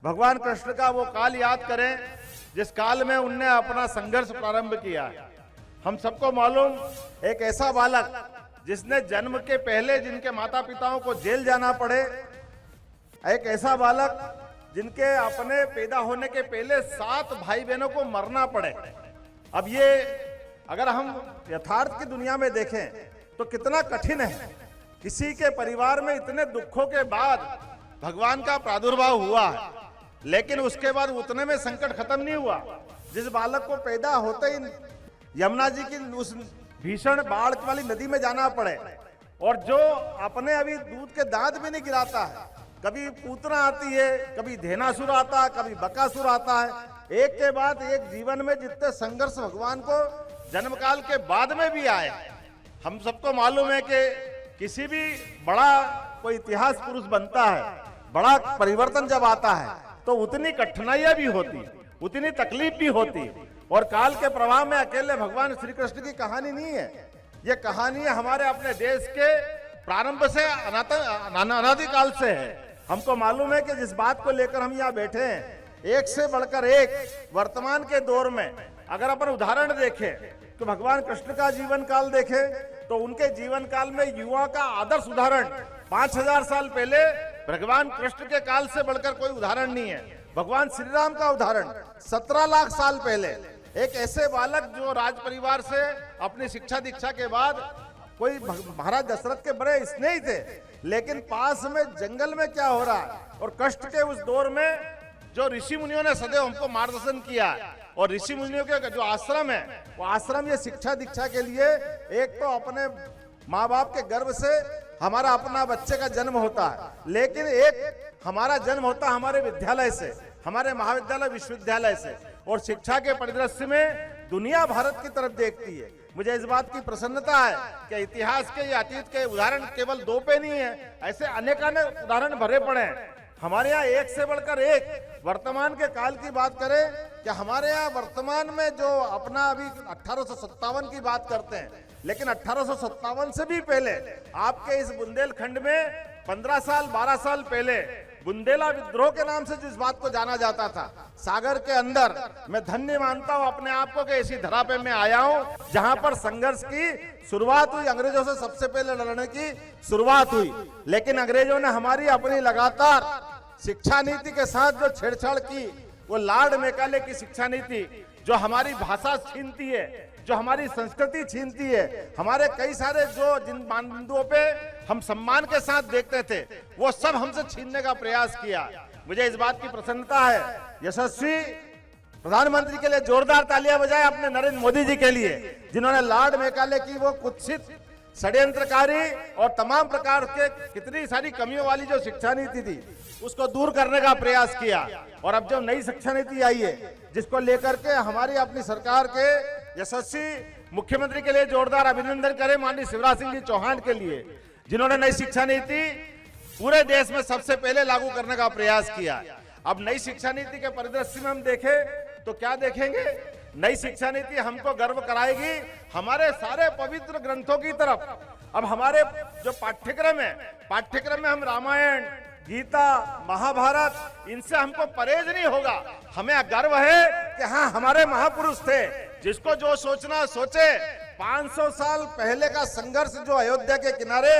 भगवान कृष्ण का वो काल याद करें जिस काल में उनने अपना संघर्ष प्रारंभ किया। हम सबको मालूम, एक ऐसा बालक जिसने जन्म के पहले जिनके माता पिताओं को जेल जाना पड़े, एक ऐसा बालक जिनके अपने पैदा होने के पहले 7 भाई बहनों को मरना पड़े। अब ये अगर हम यथार्थ की दुनिया में देखें तो कितना कठिन है। किसी के परिवार में इतने दुखों के बाद भगवान का प्रादुर्भाव हुआ है, लेकिन उसके बाद उतने में संकट खत्म नहीं हुआ। जिस बालक को पैदा होते ही यमुना जी की उस भीषण बाढ़ वाली नदी में जाना पड़े, और जो अपने अभी दूध के दांत भी नहीं गिराता है, कभी पूतना आती है, कभी धेनासुर आता है, कभी बकासुर आता है, एक के बाद एक जीवन में जितने संघर्ष भगवान को जन्म काल के बाद में भी आए। हम सबको मालूम है कि किसी भी बड़ा कोई इतिहास पुरुष बनता है, बड़ा परिवर्तन जब आता है तो उतनी कठिनाइयां भी होती, उतनी तकलीफ भी होती। और काल के प्रवाह में अकेले भगवान श्री कृष्ण की कहानी नहीं है, ये कहानी हमारे अपने देश के प्रारंभ से अनादिकाल से है। हमको मालूम है कि जिस बात को लेकर हम यहाँ बैठे हैं, एक से बढ़कर एक वर्तमान के दौर में अगर अपन उदाहरण देखें तो भगवान कृष्ण का जीवन काल देखें तो उनके जीवन काल में युवा का आदर्श उदाहरण 5000 साल पहले भगवान कृष्ण के काल से बढ़कर कोई उदाहरण नहीं है। भगवान श्री राम का उदाहरण 17 लाख साल पहले एक ऐसे बालक जो राज परिवार से अपनी शिक्षा दीक्षा के बाद कोई महाराज दशरथ के बड़े स्नेही थे, लेकिन पास में जंगल में क्या हो रहा है और कष्ट के उस दौर में जो ऋषि मुनियों ने सदैव हमको मार्गदर्शन किया है। और ऋषि मुनियों के जो आश्रम है, वो आश्रम ये शिक्षा दीक्षा के लिए एक तो अपने माँ बाप के गर्भ से हमारा अपना बच्चे का जन्म होता है, लेकिन एक हमारा जन्म होता है हमारे विद्यालय से, हमारे महाविद्यालय विश्वविद्यालय से। और शिक्षा के परिदृश्य में दुनिया भारत की तरफ देखती है। मुझे इस बात की प्रसन्नता है कि इतिहास के या अतीत के उदाहरण केवल 2 पे नहीं है, ऐसे अनेकानेक उदाहरण भरे पड़े हैं। हमारे यहाँ एक से बढ़कर एक वर्तमान के काल की बात करें कि हमारे यहाँ वर्तमान में जो अपना अभी 1857 की बात करते हैं, लेकिन 1857 से भी पहले आपके इस बुंदेलखंड में 15 साल 12 साल पहले बुंदेला विद्रोह के नाम से जिस बात को जाना जाता था, सागर के अंदर मैं धन्य मानता हूं अपने आप को कि ऐसी धरा पे मैं आया हूं जहां पर संघर्ष की शुरुआत हुई। अंग्रेजों से सबसे पहले लड़ने की शुरुआत हुई, लेकिन अंग्रेजों ने हमारी अपनी लगातार शिक्षा नीति के साथ जो छेड़छाड़ की, वो लॉर्ड मैकाले की शिक्षा नीति जो हमारी भाषा छीनती है, जो हमारी संस्कृति छीनती है, हमारे कई सारे जो जिन मानदंडों पे हम सम्मान के साथ देखते थे, वो सब हमसे छीनने का प्रयास किया। मुझे इस बात की प्रसन्नता है, यशस्वी प्रधानमंत्री के लिए जोरदार तालियां बजाएं अपने नरेंद्र मोदी जी के लिए, जिन्होंने लॉर्ड मैकाले की वो कुत्सित षड्यंत्रकारी और तमाम प्रकार के कितनी सारी कमियों वाली जो शिक्षा नीति थी उसको दूर करने का प्रयास किया। और अब जो नई शिक्षा नीति आई है, जिसको लेकर के हमारी अपनी सरकार के यशस्वी मुख्यमंत्री के लिए जोरदार अभिनंदन करें माननीय शिवराज सिंह जी चौहान के लिए, जिन्होंने नई शिक्षा नीति पूरे देश में सबसे पहले लागू करने का प्रयास किया। अब नई शिक्षा नीति के परिदृश्य में हम देखें तो क्या देखेंगे, नई शिक्षा नीति हमको गर्व कराएगी हमारे सारे पवित्र ग्रंथों की तरफ। अब हमारे जो पाठ्यक्रम है, पाठ्यक्रम में हम रामायण, गीता, महाभारत, इनसे हमको परहेज नहीं होगा। हमें गर्व है कि हाँ, हमारे महापुरुष थे, जिसको जो सोचना सोचे। 500 साल पहले का संघर्ष जो अयोध्या के किनारे,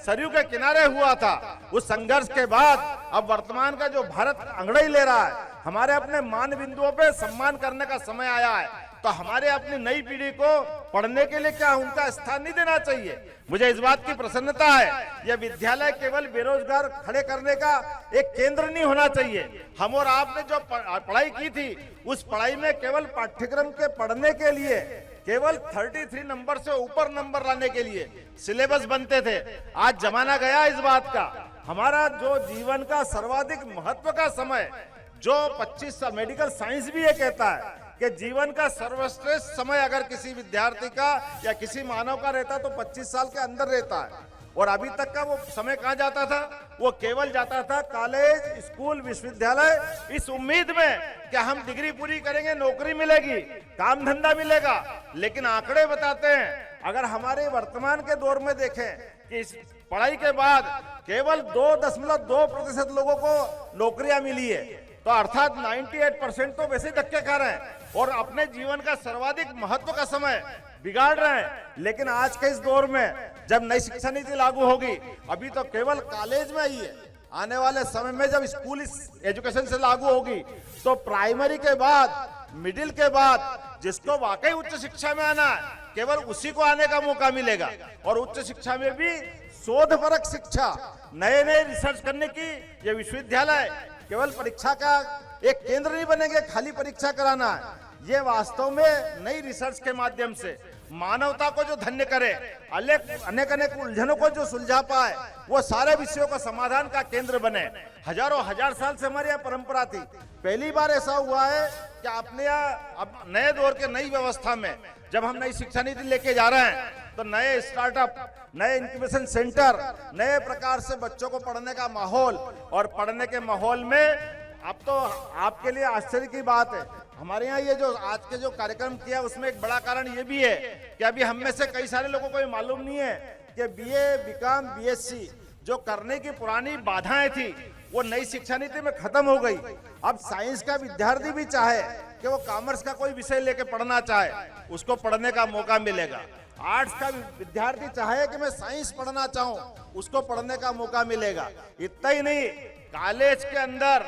सरयू के किनारे हुआ था, उस संघर्ष के बाद अब वर्तमान का जो भारत अंगड़ाई ले रहा है, हमारे अपने मान बिंदुओं पे सम्मान करने का समय आया है। तो हमारे अपनी नई पीढ़ी को पढ़ने के लिए क्या उनका स्थान नहीं देना चाहिए। मुझे इस बात की प्रसन्नता है, यह विद्यालय केवल बेरोजगार खड़े करने का एक केंद्र नहीं होना चाहिए। हम और आपने जो पढ़ाई की थी, उस पढ़ाई में केवल पाठ्यक्रम के पढ़ने के लिए, केवल 33 नंबर से ऊपर नंबर लाने के लिए सिलेबस बनते थे। आज जमाना गया इस बात का। हमारा जो जीवन का सर्वाधिक महत्व का समय जो 25 साल, मेडिकल साइंस भी ये कहता है कि जीवन का सर्वश्रेष्ठ समय अगर किसी विद्यार्थी का या किसी मानव का रहता तो 25 साल के अंदर रहता है। और अभी तक का वो समय कहाँ जाता था, वो केवल जाता था कॉलेज, स्कूल, विश्वविद्यालय, इस उम्मीद में कि हम डिग्री पूरी करेंगे, नौकरी मिलेगी, काम धंधा मिलेगा। लेकिन आंकड़े बताते हैं, अगर हमारे वर्तमान के दौर में देखें कि इस पढ़ाई के बाद केवल 2.2% लोगों को नौकरियां मिली है। तो अर्थात 98% तो वैसे धक्के खा रहे हैं और अपने जीवन का सर्वाधिक महत्व का समय बिगाड़ रहे हैं। लेकिन आज के इस दौर में जब नई शिक्षा नीति लागू होगी, अभी तो केवल कॉलेज में आई है, आने वाले समय में जब स्कूल इस एजुकेशन से लागू होगी तो प्राइमरी के बाद, मिडिल के बाद जिसको वाकई उच्च शिक्षा में आना है केवल उसी को आने का मौका मिलेगा। और उच्च शिक्षा में भी शोधपरक शिक्षा, नए नए रिसर्च करने की ये विश्वविद्यालय केवल परीक्षा का एक केंद्र नहीं बनेंगे, खाली परीक्षा कराना है। ये वास्तव में नई रिसर्च के माध्यम से मानवता को जो धन्य करे, अनेक अनेक उलझनों को जो सुलझा पाए, वो सारे विषयों का समाधान का केंद्र बने। हजारों हजार साल से हमारी यहाँ परंपरा थी। पहली बार ऐसा हुआ है कि अपने यहाँ अब नए दौर के नई व्यवस्था में जब हम नई शिक्षा नीति लेके जा रहे हैं तो नए स्टार्टअप, नए इंक्यूबेशन सेंटर, नए प्रकार से बच्चों को पढ़ने का माहौल, और पढ़ने के माहौल में अब तो आपके लिए आश्चर्य की बात है, हमारे यहाँ ये जो आज के जो कार्यक्रम किया उसमें एक बड़ा कारण ये भी है कि अभी हम में से कई सारे लोगों को ये मालूम नहीं है कि बीए, बीकॉम, बीएससी जो करने की पुरानी बाधाएं थी वो नई शिक्षा नीति में खत्म हो गई। अब साइंस का विद्यार्थी भी चाहे कि वो कॉमर्स का कोई विषय लेके पढ़ना चाहे, उसको पढ़ने का मौका मिलेगा। आर्ट्स का विद्यार्थी चाहे कि मैं साइंस पढ़ना चाहूं, उसको पढ़ने का मौका मिलेगा। इतना ही नहीं, कॉलेज के अंदर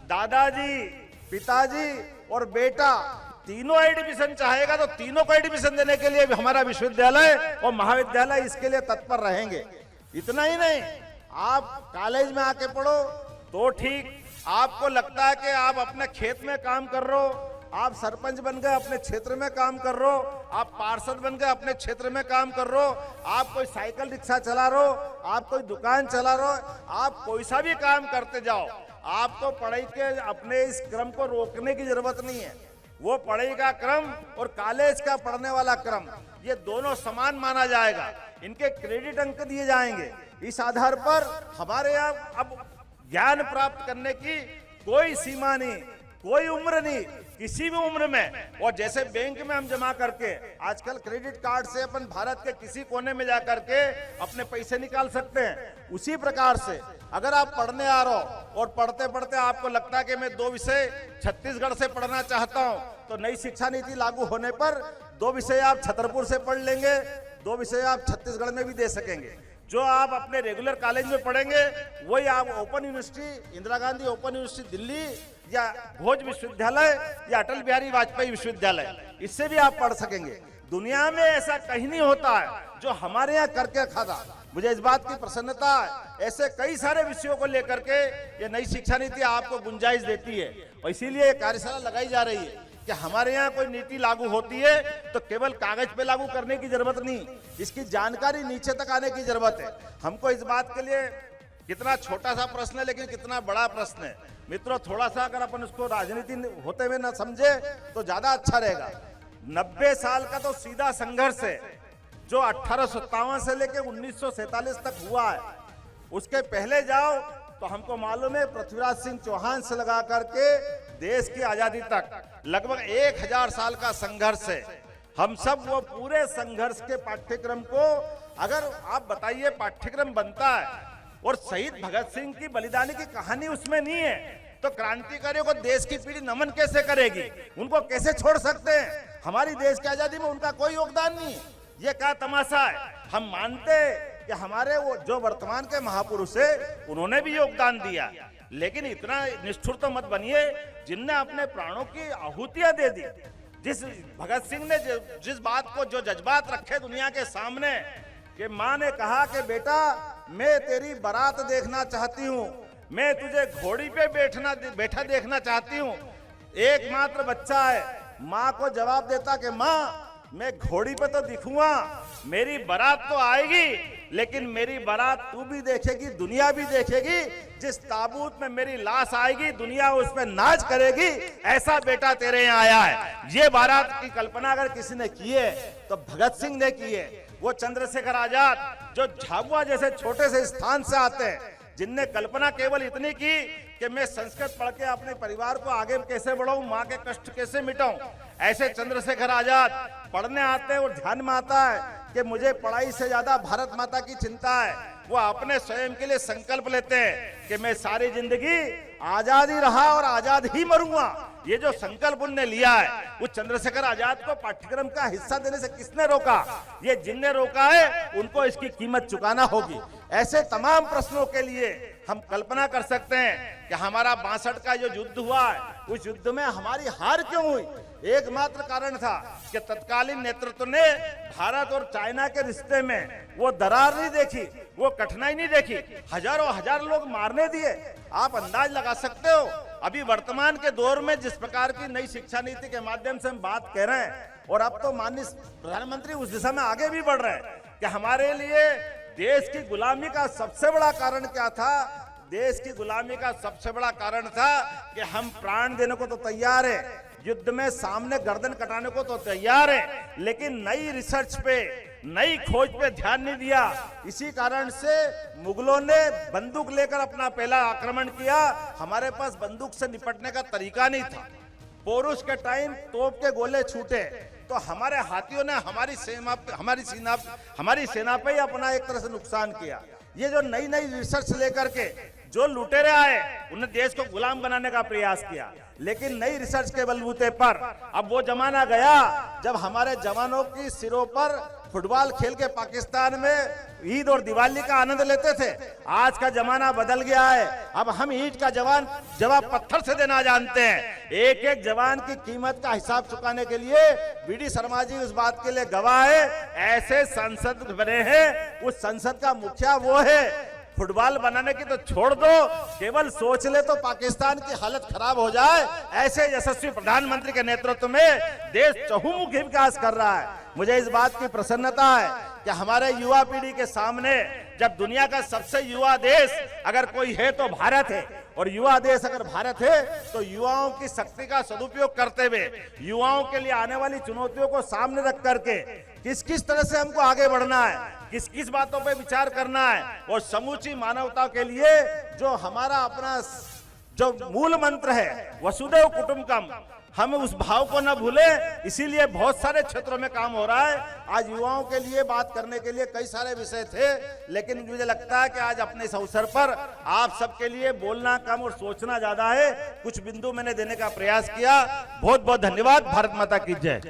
दादाजी, पिताजी और बेटा तीनों एडमिशन चाहेगा तो तीनों को एडमिशन देने के लिए हमारा विश्वविद्यालय और महाविद्यालय इसके लिए तत्पर रहेंगे। इतना ही नहीं, आप कॉलेज में आके पढ़ो तो ठीक, आपको लगता है कि आप अपने खेत में काम कर रहे हो, आप सरपंच बन गए अपने क्षेत्र में काम कर रहे हो, आप पार्षद बन गए अपने क्षेत्र में काम कर रहे हो, आप कोई साइकिल रिक्शा चला रहे हो, आप कोई दुकान चला रहे हो, आप कोई सा भी काम करते जाओ, आपको पढ़ाई के अपने इस क्रम को रोकने की जरूरत नहीं है। वो पढ़ाई का क्रम और कॉलेज का पढ़ने वाला क्रम, ये दोनों समान माना जाएगा, इनके क्रेडिट अंक दिए जाएंगे। इस आधार पर हमारे यहाँ अब ज्ञान प्राप्त करने की कोई सीमा नहीं, कोई उम्र नहीं, किसी भी उम्र में। और जैसे बैंक में हम जमा करके आजकल क्रेडिट कार्ड से अपन भारत के किसी कोने में जाकर के अपने पैसे निकाल सकते हैं, उसी प्रकार से अगर आप पढ़ने आ रहे हो और पढ़ते पढ़ते आपको लगता है कि मैं 2 विषय छत्तीसगढ़ से पढ़ना चाहता हूं, तो नई शिक्षा नीति लागू होने पर 2 विषय आप छतरपुर से पढ़ लेंगे, 2 विषय आप छत्तीसगढ़ में भी दे सकेंगे। जो आप अपने रेगुलर कॉलेज में पढ़ेंगे वही आप open university, Indira Gandhi open university Delhi या भोज विश्वविद्यालय या अटल बिहारी वाजपेयी विश्वविद्यालय, इससे भी आप पढ़ सकेंगे। दुनिया में ऐसा कहीं नहीं होता है जो हमारे यहाँ करके खाता। मुझे इस बात की प्रसन्नता है, ऐसे कई सारे विषयों को लेकर के ये नई शिक्षा नीति आपको गुंजाइश देती है। और इसीलिए ये कार्यशाला लगाई जा रही है कि हमारे यहाँ कोई नीति लागू होती है तो केवल कागज पे लागू करने की जरूरत नहीं, इसकी जानकारी नीचे तक आने की जरूरत है। हमको इस बात के लिए, कितना छोटा सा प्रश्न है लेकिन कितना बड़ा प्रश्न है मित्रों, थोड़ा सा अगर अपन उसको राजनीति होते हुए ना समझे तो ज्यादा अच्छा रहेगा। 90 साल का तो सीधा संघर्ष है जो 1857 से लेकर 1947 तक हुआ है। उसके पहले जाओ तो हमको मालूम है पृथ्वीराज सिंह चौहान से लगा करके देश की आजादी तक लगभग 1000 साल का संघर्ष है। हम सब वो पूरे संघर्ष के पाठ्यक्रम को, अगर आप बताइए पाठ्यक्रम बनता है और शहीद भगत सिंह की बलिदानी की कहानी उसमें नहीं है तो क्रांतिकारियों को देश की पीढ़ी नमन कैसे करेगी, उनको कैसे छोड़ सकते हैं। हमारी देश की आजादी में उनका कोई योगदान नहीं। ये क्या तमाशा है। हम मानते कि हमारे वो जो वर्तमान के महापुरुष है उन्होंने भी योगदान दिया, लेकिन इतना निष्ठुर तो मत बनिए जिनने अपने प्राणों की आहुतियां दे दी। जिस भगत सिंह ने जिस बात को, जो जज्बात रखे दुनिया के सामने, कि माँ ने कहा कि बेटा मैं तेरी बारात देखना चाहती हूँ, मैं तुझे घोड़ी पे बैठा देखना चाहती हूँ। एकमात्र बच्चा है, माँ को जवाब देता कि माँ मैं घोड़ी पे तो दिखूंगा, मेरी बारात तो आएगी, लेकिन मेरी बारात तू भी देखेगी, दुनिया भी देखेगी। जिस ताबूत में मेरी लाश आएगी दुनिया उस पर नाच करेगी, ऐसा बेटा तेरे यहाँ आया है। ये बारात की कल्पना अगर किसी ने की है तो भगत सिंह ने की है। वो चंद्रशेखर आजाद जो झाबुआ जैसे छोटे से स्थान से आते हैं, जिनने कल्पना केवल इतनी की कि मैं संस्कृत पढ़ के अपने परिवार को आगे कैसे बढ़ाऊं, माँ के कष्ट कैसे मिटाऊं, ऐसे चंद्रशेखर आजाद पढ़ने आते हैं और ध्यान में आता है कि मुझे पढ़ाई से ज्यादा भारत माता की चिंता है। वो अपने स्वयं के लिए संकल्प लेते हैं कि मैं सारी जिंदगी आजाद ही रहा और आजाद ही मरूंगा, ये जो संकल्प उनने लिया है, वो चंद्रशेखर आजाद को पाठ्यक्रम का हिस्सा देने से किसने रोका? ये जिनने रोका है उनको इसकी कीमत चुकाना होगी। ऐसे तमाम प्रश्नों के लिए हम कल्पना कर सकते हैं कि हमारा 62 का जो युद्ध हुआ है, उस युद्ध में हमारी हार क्यों हुई? एकमात्र कारण था कि तत्कालीन नेतृत्व ने भारत और चाइना के रिश्ते में वो दरार नहीं देखी, वो कठिनाई नहीं देखी, हजारों हजार लोग मारने दिए। आप अंदाज लगा सकते हो अभी वर्तमान के दौर में जिस प्रकार की नई शिक्षा नीति के माध्यम से हम बात कह रहे हैं, और अब तो माननीय प्रधानमंत्री उस दिशा में आगे भी बढ़ रहे हैं कि हमारे लिए देश की गुलामी का सबसे बड़ा कारण क्या था? देश की गुलामी का सबसे बड़ा कारण था कि हम प्राण देने को तो तैयार है, युद्ध में सामने गर्दन कटाने को तो तैयार है, लेकिन नई रिसर्च पे, नई खोज पे ध्यान नहीं दिया। इसी कारण से मुगलों ने बंदूक लेकर अपना पहला आक्रमण किया। हमारे पास बंदूक से निपटने का तरीका नहीं था। पोरुष के टाइम तोप के गोले छूटे तो हमारे हाथियों ने हमारी सेना पे ही अपना एक तरह से नुकसान किया। ये जो नई नई रिसर्च लेकर के जो लुटेरे आए, उन्हें देश को गुलाम बनाने का प्रयास किया, लेकिन नई रिसर्च के बलबूते पर अब वो जमाना गया जब हमारे जवानों की सिरों पर फुटबॉल खेल के पाकिस्तान में ईद और दिवाली का आनंद लेते थे। आज का जमाना बदल गया है। अब हम ईद का जवाब पत्थर से देना जानते हैं। एक एक जवान की कीमत का हिसाब चुकाने के लिए वीडी शर्मा जी उस बात के लिए गवाह है। ऐसे संसद बने हैं, उस संसद का मुखिया वो है। फुटबॉल बनाने की तो छोड़ दो, केवल सोच ले तो पाकिस्तान की हालत खराब हो जाए। ऐसे यशस्वी प्रधानमंत्री के नेतृत्व में देश चहुमुखी विकास कर रहा है। मुझे इस बात की प्रसन्नता है कि हमारे युवा पीढ़ी के सामने जब दुनिया का सबसे युवा देश अगर कोई है तो भारत है, और युवा देश अगर भारत है तो युवाओं की शक्ति का सदुपयोग करते हुए युवाओं के लिए आने वाली चुनौतियों को सामने रख करके किस किस तरह से हमको आगे बढ़ना है, किस किस बातों पे विचार करना है, और समूची मानवता के लिए जो हमारा अपना जो मूल मंत्र है वसुधैव कुटुंबकम, हम उस भाव को न भूले। इसीलिए बहुत सारे क्षेत्रों में काम हो रहा है। आज युवाओं के लिए बात करने के लिए कई सारे विषय थे, लेकिन मुझे लगता है कि आज अपने इस अवसर पर आप सबके लिए बोलना कम और सोचना ज्यादा है। कुछ बिंदु मैंने देने का प्रयास किया। बहुत बहुत धन्यवाद। भारत माता की जय।